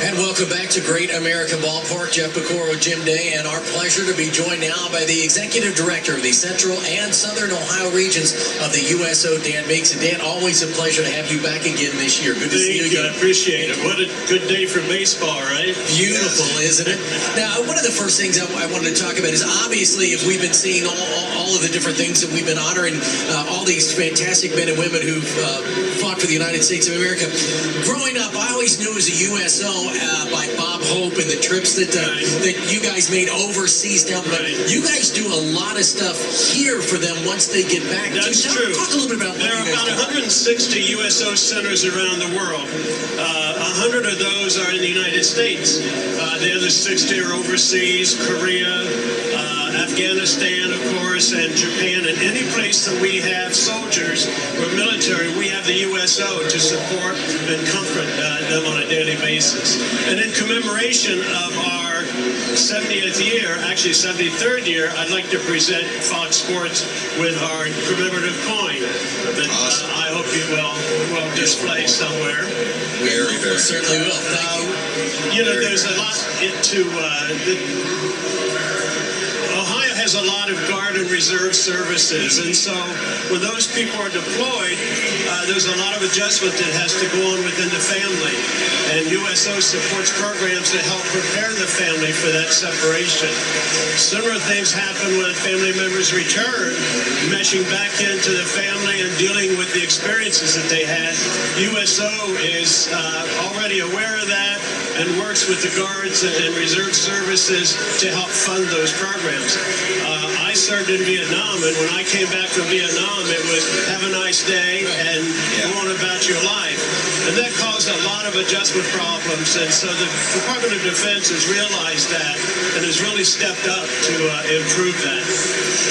And welcome back to Great American Ballpark. Jeff Pecoro, Jim Day, and our pleasure to be joined now by the Executive Director of the Central and Southern Ohio regions of the USO, Dan Meeks. And Dan, always a pleasure to have you back again this year. Good to see you again. I appreciate it. What a good day for baseball, right? Beautiful, isn't it? Now, one of the first things I wanted to talk about is obviously if we've been seeing all of the different things that we've been honoring all these fantastic men and women who've fought for the United States of America. Growing up, I always knew as a USO by Bob Hope and the trips that you guys made overseas now. But you guys do a lot of stuff here for them once they get back. That's true. Talk a little bit about that. There are about 160 USO centers around the world. 100 of those are in the United States. The other 60 are overseas, Korea, Afghanistan, of course, and Japan. And any place that we have soldiers or military, we have the USO to support and comfort them on a daily basis. And in commemoration of our 70th year, actually 73rd year, I'd like to present Fox Sports with our commemorative coin that I hope you will display somewhere. Very, very. Certainly will. Thank you. You know, there's a lot into Ohio has a lot of Guard and Reserve services, and so when those people are deployed, there's a lot of adjustment that has to go on within the family, and USO supports programs to help prepare the family for that separation. Similar things happen when family members return, meshing back into the family and dealing with the experiences that they had. USO is already aware of that and works with the Guards and Reserve services to help fund those programs. I served in Vietnam, and when I came back from Vietnam, it was have a nice day and go on about your life. And that caused a lot of adjustment problems, and so the Department of Defense has realized that and has really stepped up to improve that.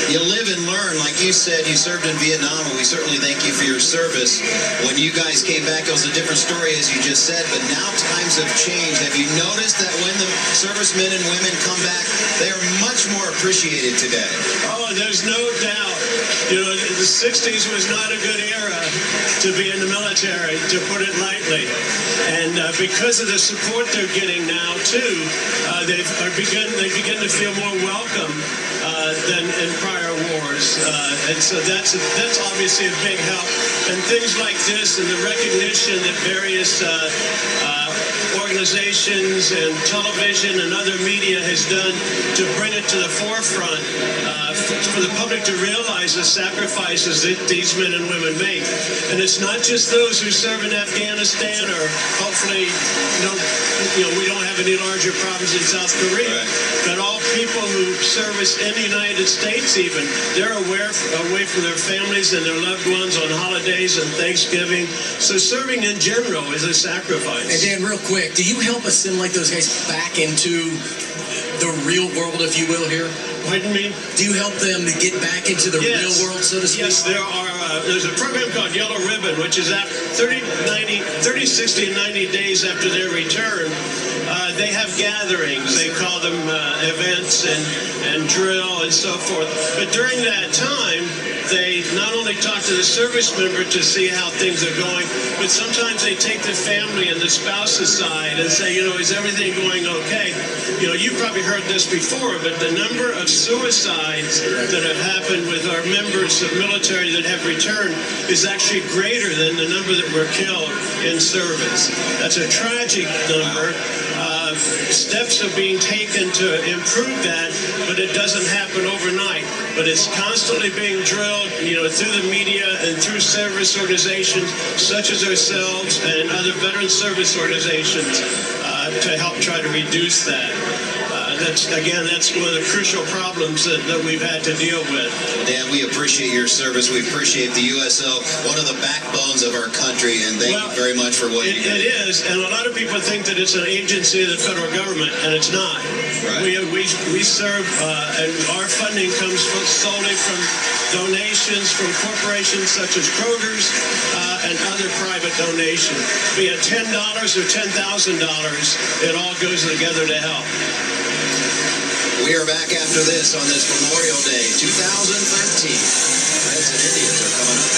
You live and learn. Like you said, you served in Vietnam, and we certainly thank you for your service. When you guys came back, it was a different story, as you just said, but now times have changed. Have you noticed that when the servicemen and women come back, they are much more appreciated today? Oh, there's no doubt. You know, the 60s was not a good era to be in the military, to put it lightly. And because of the support they're getting now, too, they begin to feel more welcome than in prior wars. And so that's obviously a big help. And things like this and the recognition that various organizations and television and other media has done to bring it to the forefront for the public to realize the sacrifices that these men and women make. And it's not just those who serve in Afghanistan or hopefully we don't have any larger problems in South Korea, but all people who service in the United States even, they're away from their families and their loved ones on holidays and Thanksgiving. So serving in general is a sacrifice. And Dan, real quick, do you help assimilate those guys back into the real world, if you will, here? Pardon me? Do you help them to get back into the real world, so to speak? Yes, there's a program called Yellow Ribbon, which is after 30, 60, and 90 days after their return. They have gatherings. They call them events and drill and so forth. But during that time, they not only talk to the service member to see how things are going, but sometimes they take the family and the spouse aside and say, is everything going okay? You probably heard this before, but the number of suicides that have happened with our members of military that have returned is actually greater than the number that were killed in service. That's a tragic number. Steps are being taken to improve that, but it doesn't happen overnight. But it's constantly being drilled, through the media and through service organizations such as ourselves and other veteran service organizations to help try to reduce that. That's one of the crucial problems that we've had to deal with. Dan, we appreciate your service. We appreciate the USO, one of the backbones of our country, and thank you very much for what you do. It is, and a lot of people think that it's an agency of the federal government, and it's not. Right. We serve, and our funding comes solely from donations from corporations such as Kroger's and other private donations. Be it $10 or $10,000, it all goes together to help. We are back after this on this Memorial Day 2013. Reds and Indians are coming up.